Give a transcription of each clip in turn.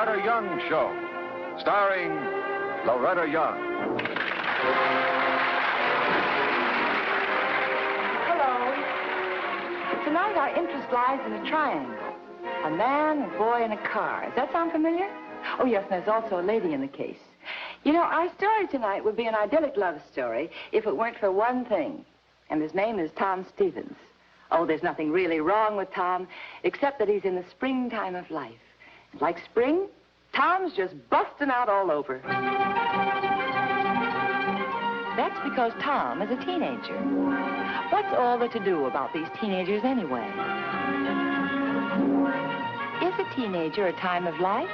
Loretta Young Show, starring Loretta Young. Hello. Tonight our interest lies in a triangle. A man, a boy, and a car. Does that sound familiar? Oh, yes, and there's also a lady in the case. You know, our story tonight would be an idyllic love story if it weren't for one thing. And his name is Tom Stevens. Oh, there's nothing really wrong with Tom, except that he's in the springtime of life. Like spring, Tom's just busting out all over. That's because Tom is a teenager. What's all there to do about these teenagers anyway? Is a teenager a time of life,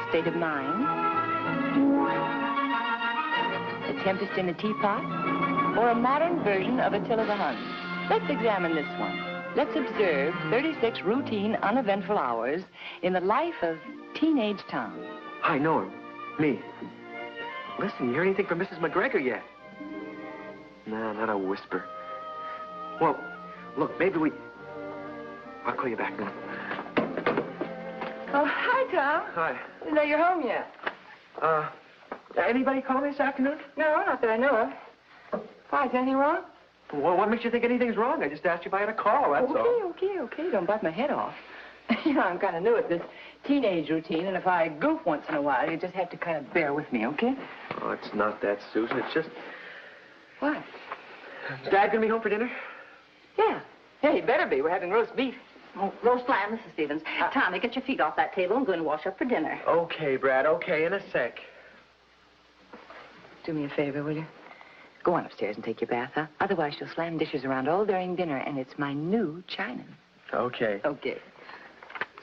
state of mind, a tempest in a teapot, or a modern version of Attila the Hun? Let's examine this one. Let's observe 36 routine, uneventful hours in the life of teenage Tom. Hi, Norm. Me. Listen, you heard anything from Mrs. McGregor yet? No, not a whisper. Well, look, maybe we... I'll call you back, Norm. Oh, hi, Tom. Hi. Didn't know you're home yet. Anybody call me this afternoon? No, not that I know of. Why, is anything wrong? Well, what makes you think anything's wrong? I just asked you if I had a call, that's all. Okay. Don't bite my head off. You know, I'm kind of new at this teenage routine, and if I goof once in a while, you just have to kind of bear with me, okay? Oh, it's not that, Susan. It's just... What? Dad gonna be home for dinner? Yeah. Yeah, he better be. We're having roast beef. Oh, roast lamb, Mrs. Stevens. Tommy, get your feet off that table and go and wash up for dinner. Okay, Brad, okay, in a sec. Do me a favor, will you? Go on upstairs and take your bath, huh? Otherwise, she'll slam dishes around all during dinner, and it's my new china. Okay. Okay.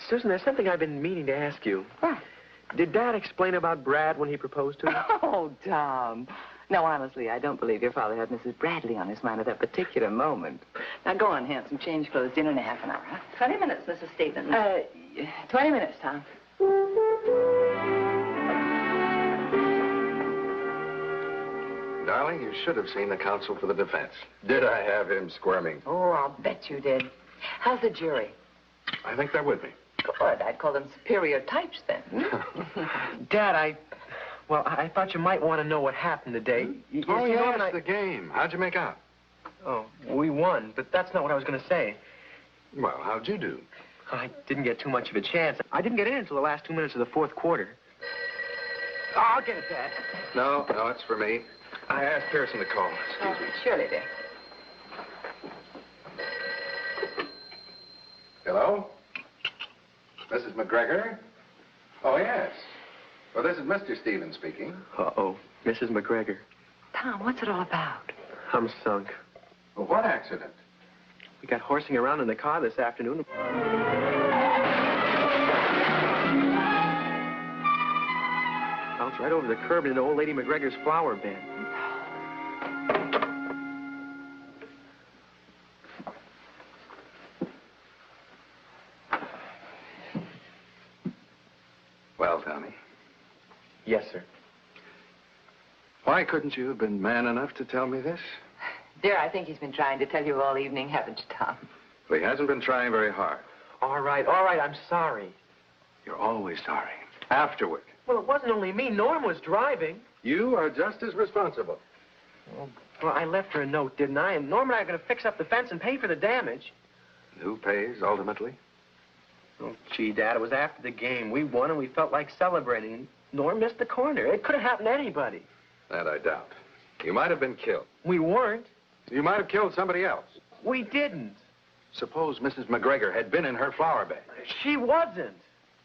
Susan, there's something I've been meaning to ask you. What? Did Dad explain about Brad when he proposed to you? Oh, Tom. No, honestly, I don't believe your father had Mrs. Bradley on his mind at that particular moment. Now, go on, handsome. Change clothes. Dinner in a half an hour, huh? 20 minutes, Mrs. Stevens. 20 minutes, Tom. Darling, you should have seen the counsel for the defense. Did I have him squirming? Oh, I'll bet you did. How's the jury? I think they're with me. Good. I'd call them superior types, then. Dad, I thought you might want to know what happened today. Oh, yes, the game. How'd you make out? Oh, we won, but that's not what I was going to say. Well, how'd you do? I didn't get too much of a chance. I didn't get in until the last 2 minutes of the fourth quarter. Oh, I'll get it, Dad. No, it's for me. I asked Pearson to call. Excuse me. Surely, dear. Hello? Mrs. McGregor? Oh, yes. Well, this is Mr. Stevens speaking. Uh-oh, Mrs. McGregor. Tom, what's it all about? I'm sunk. Well, what accident? We got horsing around in the car this afternoon. Bounced right over the curb into old Lady McGregor's flower bed. Well, Tommy. Yes, sir. Why couldn't you have been man enough to tell me this? Dear, I think he's been trying to tell you all evening, haven't you, Tom? Well, he hasn't been trying very hard. All right, I'm sorry. You're always sorry. Afterward. Well, it wasn't only me. Norm was driving. You are just as responsible. Well, I left her a note, didn't I? And Norm and I are going to fix up the fence and pay for the damage. Who pays, ultimately? Oh, gee, Dad, it was after the game. We won and we felt like celebrating. And Norm missed the corner. It could have happened to anybody. That I doubt. You might have been killed. We weren't. You might have killed somebody else. We didn't. Suppose Mrs. McGregor had been in her flower bed. She wasn't.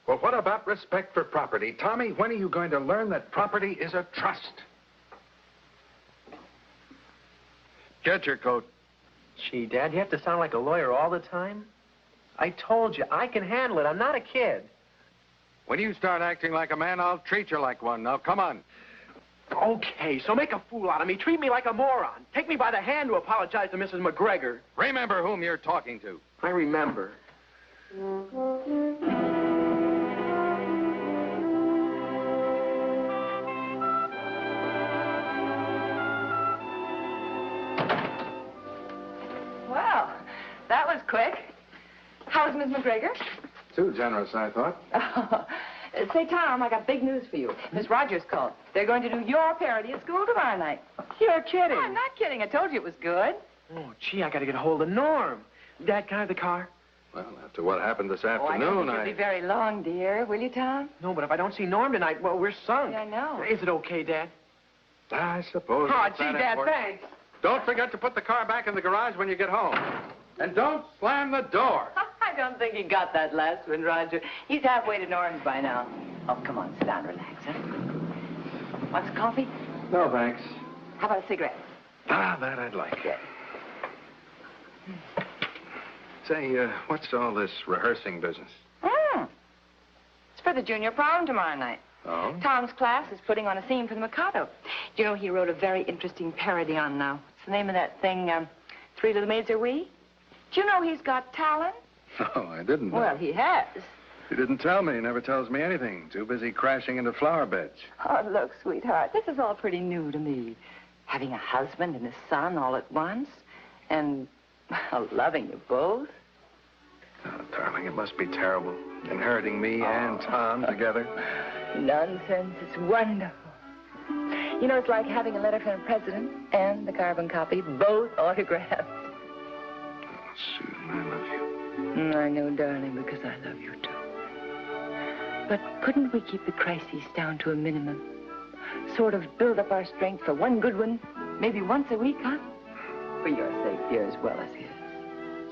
Well, what about respect for property? Tommy, when are you going to learn that property is a trust? Get your coat. Gee, Dad, you have to sound like a lawyer all the time? I told you, I can handle it. I'm not a kid. When you start acting like a man, I'll treat you like one. Now, come on. Okay, so make a fool out of me. Treat me like a moron. Take me by the hand to apologize to Mrs. McGregor. Remember whom you're talking to. I remember. Well, that was quick. How's Miss McGregor? Too generous, I thought. Say, Tom, I got big news for you. Miss Rogers called. They're going to do your parody at school tomorrow night. You're kidding. I'm not kidding. I told you it was good. Oh, gee, I got to get a hold of Norm. Dad, can I have the car? Well, after what happened this Oh, I don't afternoon, think it'll be very long, dear. Will you, Tom? No, but if I don't see Norm tonight, well, we're sunk. Yeah, I know. Is it okay, Dad? I suppose. Oh, it's gee, that Dad, important. thanks. Don't forget to put the car back in the garage when you get home. And don't slam the door. I don't think he got that last one, Roger. He's halfway to Norm's by now. Oh, come on, sit down, relax, huh? Want some coffee? No, thanks. How about a cigarette? Ah, that I'd like. Good. Say, what's all this rehearsing business? It's for the junior prom tomorrow night. Oh? Tom's class is putting on a scene for the Mikado. Do you know he wrote a very interesting parody on, what's the name of that thing, Three Little Maids Are We? Do you know he's got talent? Oh, I didn't know. Well, he has. He didn't tell me. He never tells me anything. Too busy crashing into flower beds. Oh, look, sweetheart, this is all pretty new to me. Having a husband and a son all at once, and loving you both. Oh, darling, it must be terrible. Inheriting me and Tom together. Nonsense. It's wonderful. You know, it's like having a letter from the president and the carbon copy, both autographed. Oh, Susan, I love you. I know, darling, because I love you, too. But couldn't we keep the crises down to a minimum? Sort of build up our strength for one good one, maybe once a week, huh? For your sake, dear, as well as his.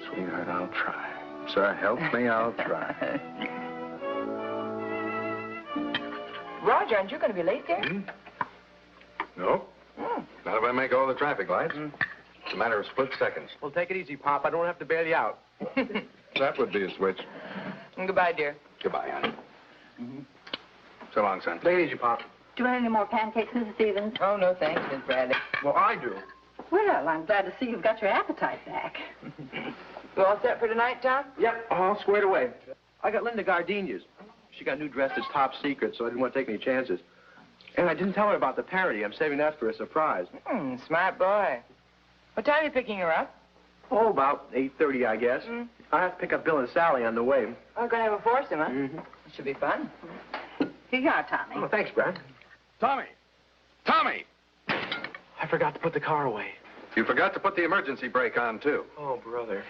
Sweetheart, I'll try. Sir, help me, I'll try. Roger, aren't you going to be late, dear? No. Not if I make all the traffic lights. It's a matter of split seconds. Well, take it easy, Pop. I don't have to bail you out. That would be a switch. Goodbye, dear. Goodbye, honey. So long, son. Take it easy, Pop. Do you want any more pancakes, Mrs. Stevens? Oh, no, thanks, Miss Bradley. Well, I do. Well, I'm glad to see you've got your appetite back. You all set for tonight, Tom? Yep, all squared away. I got Linda gardenias. She got a new dress that's top secret, so I didn't want to take any chances. And I didn't tell her about the parody. I'm saving that for a surprise. Smart boy. What time are you picking her up? Oh, about 8:30, I guess. I have to pick up Bill and Sally on the way. Oh, gonna have a foursome, huh? Mm-hmm. It should be fun. Here you are, Tommy. Oh, thanks, Brad. Tommy! Tommy! I forgot to put the car away. You forgot to put the emergency brake on, too. Oh, brother.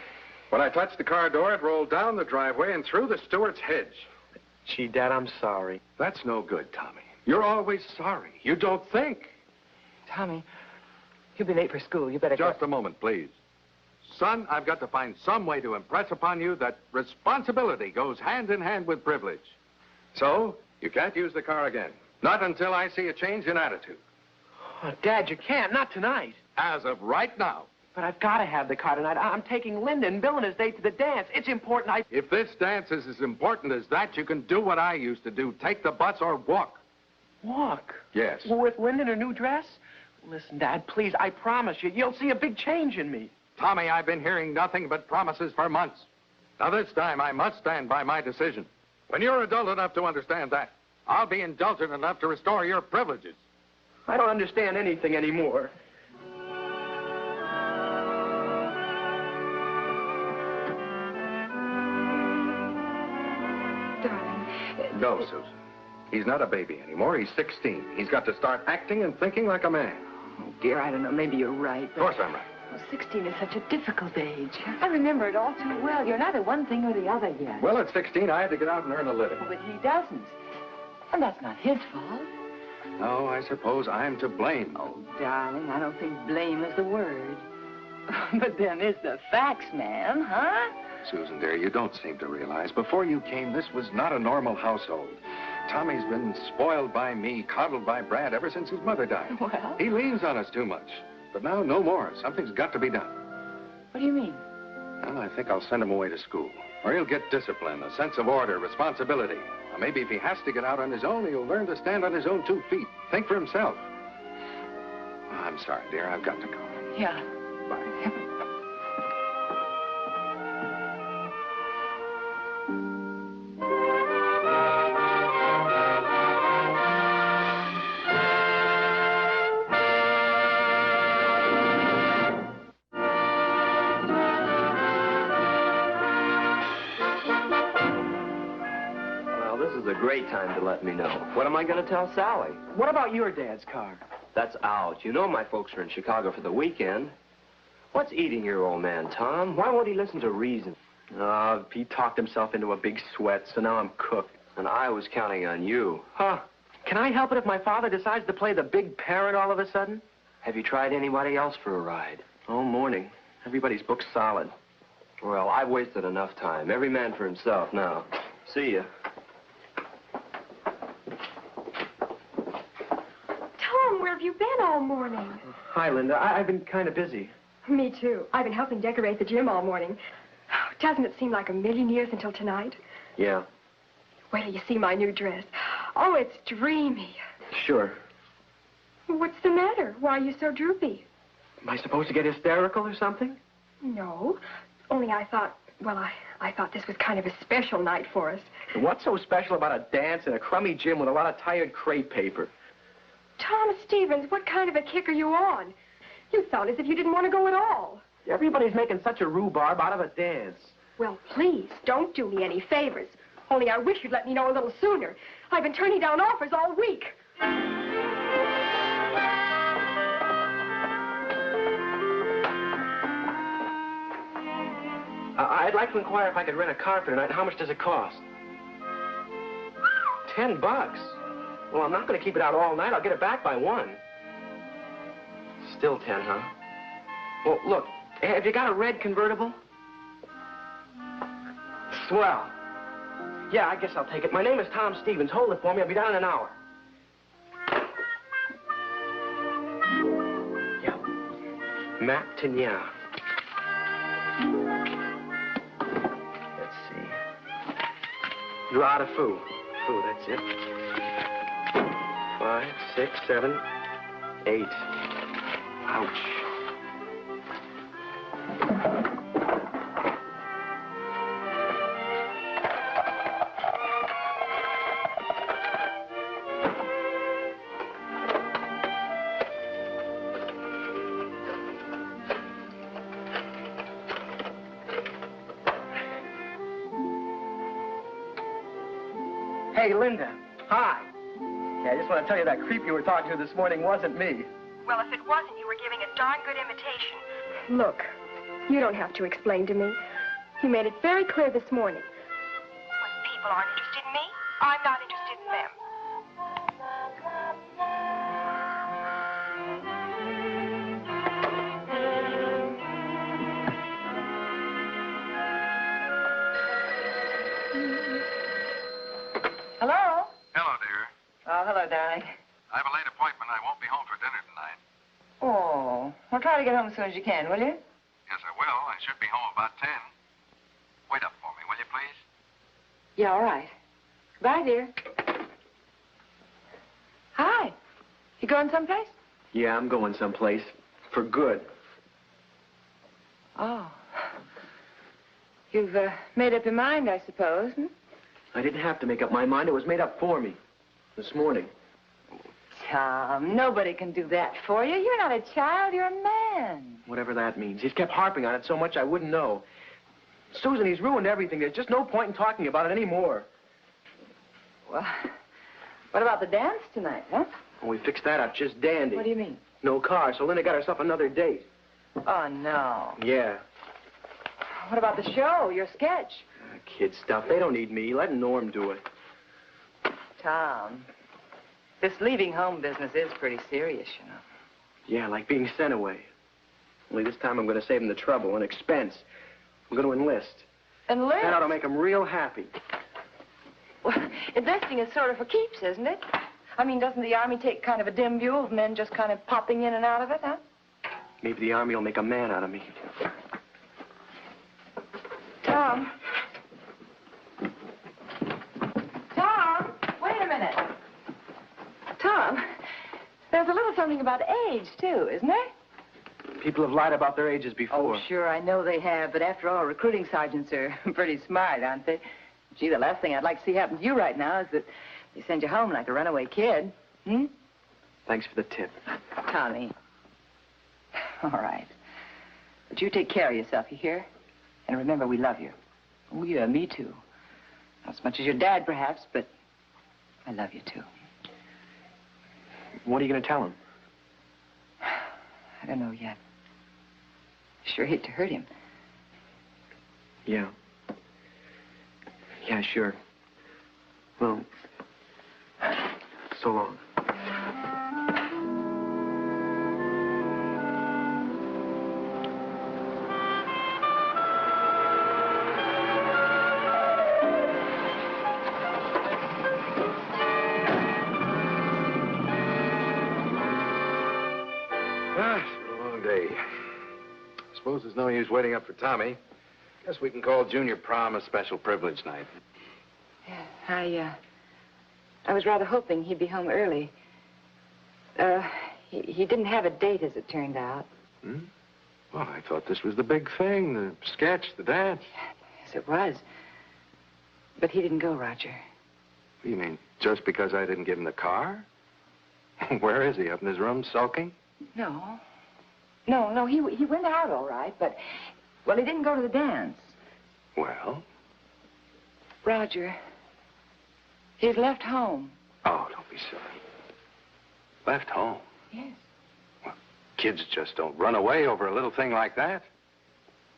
When I touched the car door, it rolled down the driveway and through the steward's hedge. Gee, Dad, I'm sorry. That's no good, Tommy. You're always sorry. You don't think. Tommy, you'll be late for school. You better Just go. a moment, please. Son, I've got to find some way to impress upon you that responsibility goes hand in hand with privilege. So, you can't use the car again. Not until I see a change in attitude. Oh, Dad, you can't. Not tonight. As of right now. But I've got to have the car tonight. I'm taking Linda and Bill and his date to the dance. It's important. If this dance is as important as that, you can do what I used to do. Take the bus or walk. Walk? Yes. Well, with Linda in her new dress? Listen, Dad, please, I promise you, you'll see a big change in me. Tommy, I've been hearing nothing but promises for months. Now, this time, I must stand by my decision. When you're adult enough to understand that, I'll be indulgent enough to restore your privileges. I don't understand anything anymore. Darling. No, Susan. He's not a baby anymore. He's 16. He's got to start acting and thinking like a man. Oh, dear, I don't know. Maybe you're right. Of course I'm right. Well, 16 is such a difficult age. I remember it all too well. You're neither one thing or the other yet. Well, at 16, I had to get out and earn a living. But he doesn't. And that's not his fault. No, I suppose I'm to blame. Oh, darling, I don't think blame is the word. But then is the facts, ma'am, huh? Susan, dear, you don't seem to realize. Before you came, this was not a normal household. Tommy's been spoiled by me, coddled by Brad ever since his mother died. Well? He leans on us too much. But now, no more. Something's got to be done. What do you mean? Well, I think I'll send him away to school. Or he'll get discipline, a sense of order, responsibility. Or maybe if he has to get out on his own, he'll learn to stand on his own 2 feet. Think for himself. Oh, I'm sorry, dear. I've got to go. Yeah. Bye. Well, this is a great time to let me know. What am I going to tell Sally? What about your dad's car? That's out. You know my folks are in Chicago for the weekend. What's eating your old man, Tom? Why won't he listen to reason? He talked himself into a big sweat, so now I'm cooked. And I was counting on you. Huh? Can I help it if my father decides to play the big parent all of a sudden? Have you tried anybody else for a ride? All morning. Everybody's booked solid. Well, I've wasted enough time. Every man for himself now. See ya. Tom, where have you been all morning? Hi, Linda. I've been kind of busy. Me too. I've been helping decorate the gym all morning. Doesn't it seem like a million years until tonight? Yeah. Wait till you see my new dress. Oh, it's dreamy. Sure. What's the matter? Why are you so droopy? Am I supposed to get hysterical or something? No. Only I thought, well, I thought this was kind of a special night for us. What's so special about a dance in a crummy gym with a lot of tired crepe paper? Tom Stevens, what kind of a kick are you on? You sound as if you didn't want to go at all. Everybody's making such a rhubarb out of a dance. Well, please, don't do me any favors. Only I wish you'd let me know a little sooner. I've been turning down offers all week. I'd like to inquire if I could rent a car for tonight. How much does it cost? $10. Well, I'm not going to keep it out all night. I'll get it back by 1. Still 10, huh? Well, look, have you got a red convertible? Swell. Yeah, I guess I'll take it. My name is Tom Stevens. Hold it for me. I'll be down in an hour. Yeah. Matignon. Let's see. Droit de fou. Fou, that's it. 5, 6, 7, 8. Ouch. Hey, Linda. Hi. Yeah, I just want to tell you that creep you were talking to this morning wasn't me. Well, if it wasn't, you were giving a darn good imitation. Look, you don't have to explain to me. You made it very clear this morning. When people aren't interested in me, I'm not interested in them. Hello? Hello, dear. Oh, hello, darling. I have a late appointment. I won't be home for dinner tonight. Oh, well, try to get home as soon as you can, will you? Yes, I will. I should be home about 10. Wait up for me, will you, please? Yeah, all right. Bye, dear. Hi. You going someplace? Yeah, I'm going someplace. For good. Oh. You've made up your mind, I suppose, hmm? I didn't have to make up my mind. It was made up for me. This morning. Tom, nobody can do that for you. You're not a child, you're a man. Whatever that means. He's kept harping on it so much I wouldn't know. Susan, he's ruined everything. There's just no point in talking about it anymore. Well, what about the dance tonight, huh? Well, we fixed that up just dandy. What do you mean? No car, so Linda got herself another date. Oh, no. Yeah. What about the show, your sketch? Kid stuff. They don't need me. Let Norm do it. Tom, this leaving home business is pretty serious, you know. Yeah, like being sent away. Only this time I'm going to save him the trouble and expense. I'm going to enlist. Enlist? That ought to make him real happy. Well, enlisting is sort of for keeps, isn't it? I mean, doesn't the Army take kind of a dim view of men just kind of popping in and out of it, huh? Maybe the Army will make a man out of me. Tom. Tom, wait a minute. Tom, there's a little something about age, too, isn't there? People have lied about their ages before. Oh, sure, I know they have, but after all, recruiting sergeants are pretty smart, aren't they? Gee, the last thing I'd like to see happen to you right now is that they send you home like a runaway kid. Hmm? Thanks for the tip. Tommy. All right. But you take care of yourself, you hear? And remember, we love you. Oh, yeah, me too. Not as much as your dad, perhaps, but I love you, too. What are you going to tell him? I don't know yet. Sure hate to hurt him. Yeah. Yeah, sure. Well, so long. It's been a long day. Suppose there's no use waiting up for Tommy. Guess we can call Junior Prom a special privilege night. Yeah, I was rather hoping he'd be home early. He didn't have a date, as it turned out. Hmm? Well, I thought this was the big thing, the sketch, the dance. Yes, it was. But he didn't go, Roger. What do you mean, just because I didn't give him the car? Where is he, up in his room, sulking? No, he went out all right, but, well, he didn't go to the dance. Well? Roger, he's left home. Oh, don't be silly. Left home? Yes. Well, kids just don't run away over a little thing like that.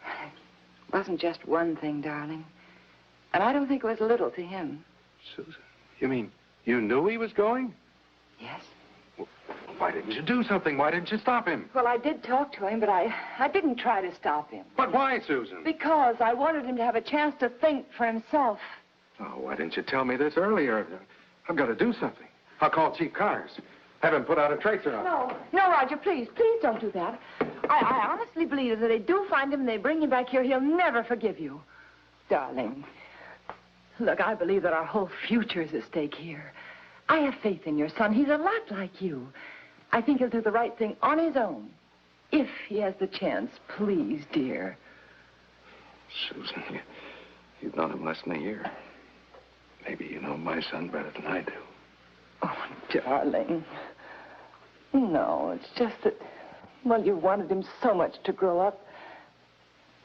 It wasn't just one thing, darling. And I don't think it was little to him. Susan, you mean you knew he was going? Yes. Well, why didn't you do something? Why didn't you stop him? Well, I did talk to him, but I didn't try to stop him. But why, Susan? Because I wanted him to have a chance to think for himself. Oh, why didn't you tell me this earlier? I've got to do something. I'll call Chief Connors. Have him put out a tracer on him. No, Roger, please don't do that. I honestly believe that if they do find him and they bring him back here, he'll never forgive you. Darling, look, I believe that our whole future is at stake here. I have faith in your son. He's a lot like you. I think he'll do the right thing on his own. If he has the chance, please, dear. Susan, you've known him less than a year. Maybe you know my son better than I do. Oh, darling. No, it's just that, well, you wanted him so much to grow up.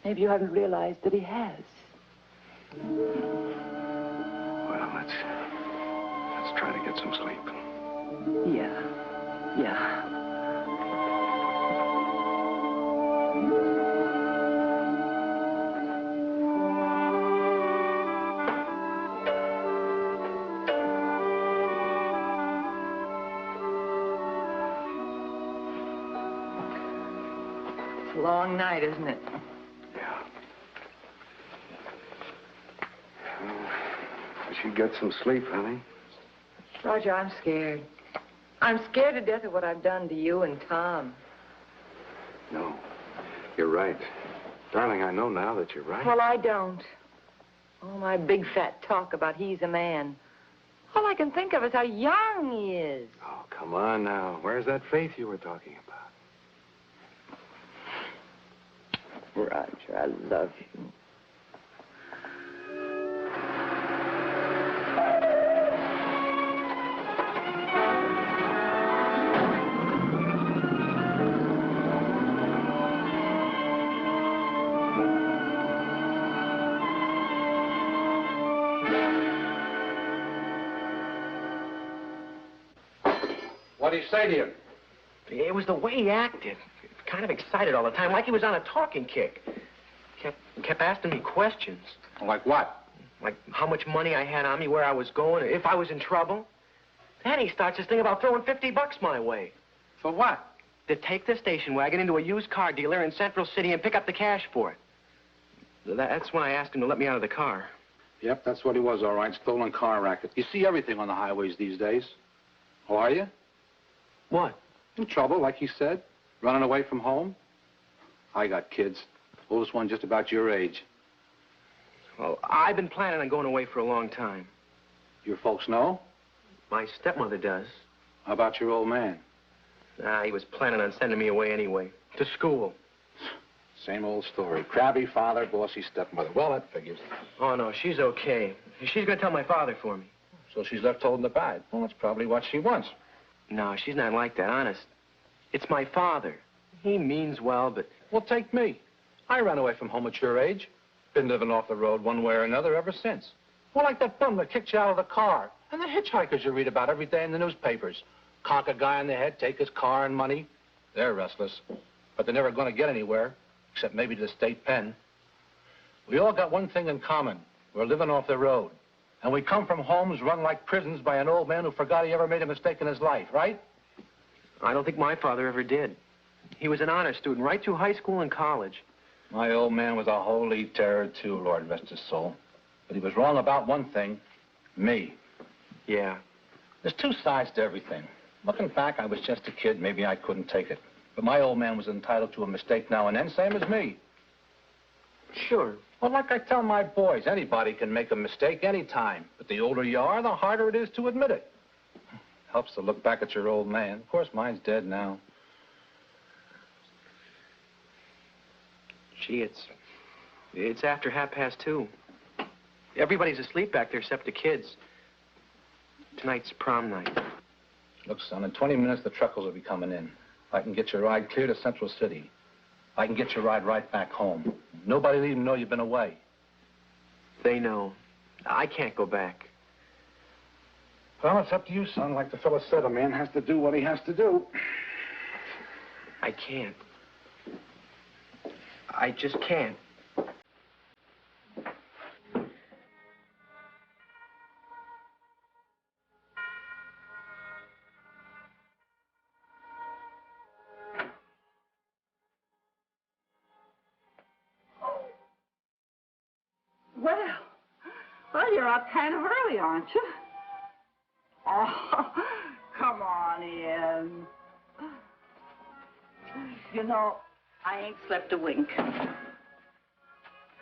Maybe you haven't realized that he has. Well, let's try to get some sleep. Yeah. It's a long night, isn't it? Yeah. Wish you'd get some sleep, honey. Roger, I'm scared. I'm scared to death of what I've done to you and Tom. No, you're right. Darling, I know now that you're right. Well, I don't. All my big fat talk about he's a man. All I can think of is how young he is. Oh, come on now. Where's that faith you were talking about? Roger, I love you. What did he say to you? It was the way he acted. Kind of excited all the time, like he was on a talking kick. Kept asking me questions. Like what? Like how much money I had on me, where I was going, if I was in trouble. Then he starts this thing about throwing $50 my way. For what? To take the station wagon into a used car dealer in Central City and pick up the cash for it. That's when I asked him to let me out of the car. Yep, that's what he was, all right. Stolen car racket. You see everything on the highways these days. Oh, are you? What? In trouble, like you said? Running away from home? I got kids. Oldest one just about your age. Well, I've been planning on going away for a long time. Your folks know? My stepmother does. How about your old man? He was planning on sending me away anyway. To school. Same old story. Crabby father, bossy stepmother. Well, that figures. Oh, no, she's okay. She's going to tell my father for me. So she's left holding the bag. Well, that's probably what she wants. No, she's not like that, honest. It's my father. He means well, but... Well, take me. I ran away from home at your age. Been living off the road one way or another ever since. Well, like that bum that kicked you out of the car. And the hitchhikers you read about every day in the newspapers. Conk a guy in the head, take his car and money. They're restless. But they're never going to get anywhere, except maybe to the state pen. We all got one thing in common. We're living off the road. And we come from homes run like prisons by an old man who forgot he ever made a mistake in his life, right? I don't think my father ever did. He was an honor student right through high school and college. My old man was a holy terror, too, Lord rest his soul. But he was wrong about one thing, me. Yeah. There's two sides to everything. Looking back, I was just a kid. Maybe I couldn't take it. But my old man was entitled to a mistake now and then, same as me. Sure. Well, like I tell my boys, anybody can make a mistake anytime. But the older you are, the harder it is to admit it. Helps to look back at your old man. Of course, mine's dead now. Gee, it's after 2:30. Everybody's asleep back there except the kids. Tonight's prom night. Look, son, in 20 minutes, the truckers will be coming in. I can get your ride clear to Central City. I can get your ride right back home. Nobody will even know you've been away. They know. I can't go back. Well, it's up to you, son. Like the fella said, a man has to do what he has to do. I can't. I just can't. Well, you're up kind of early, aren't you? Oh, come on in. You know, I ain't slept a wink.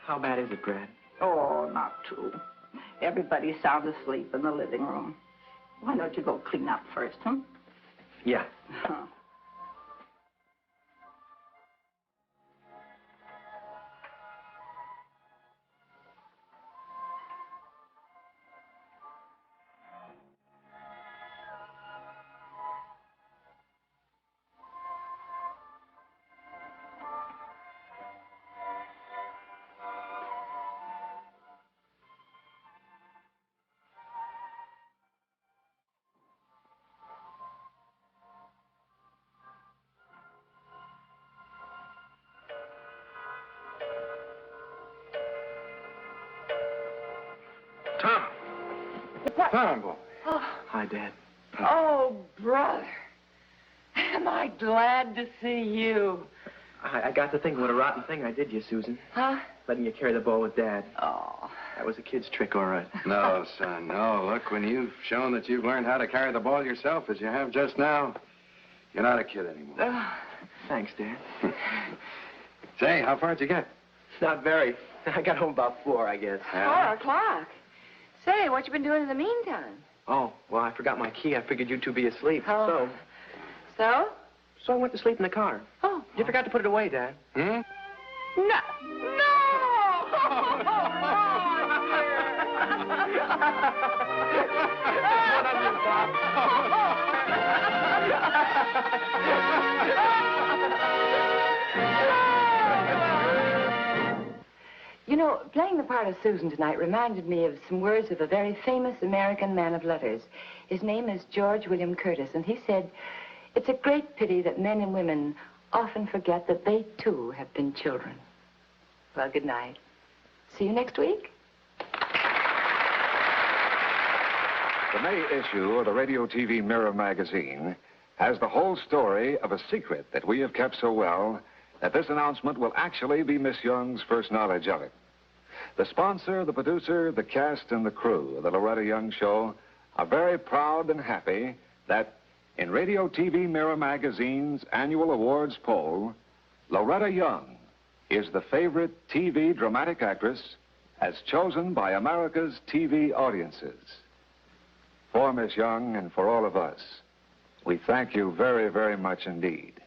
How bad is it, Brad? Oh, not too. Everybody's sound asleep in the living room. Why don't you go clean up first, huh? Yeah. Tom! Tom, boy. Oh, Hi, Dad. oh, brother. Am I glad to see you. I got to thinking what a rotten thing I did you, Susan. Huh? Letting you carry the ball with Dad. Oh. That was a kid's trick, all right. No, son, no. Look, when you've shown that you've learned how to carry the ball yourself, as you have just now, you're not a kid anymore. Thanks, Dad. Say, how far'd you get? Not very. I got home about 4, I guess. 4 o'clock. Say, what you been doing in the meantime? Oh, well, I forgot my key. I figured you two be asleep. Oh. So? So I went to sleep in the car. Oh. You forgot to put it away, Dad. Hmm? No. You know, playing the part of Susan tonight reminded me of some words of a very famous American man of letters. His name is George William Curtis, and he said, "It's a great pity that men and women often forget that they, too, have been children." Well, good night. See you next week. The May issue of the Radio TV Mirror magazine has the whole story of a secret that we have kept so well that this announcement will actually be Miss Young's first knowledge of it. The sponsor, the producer, the cast, and the crew of the Loretta Young Show are very proud and happy that in Radio TV Mirror magazine's annual awards poll, Loretta Young is the favorite TV dramatic actress as chosen by America's TV audiences. For Miss Young and for all of us, we thank you very, very much indeed.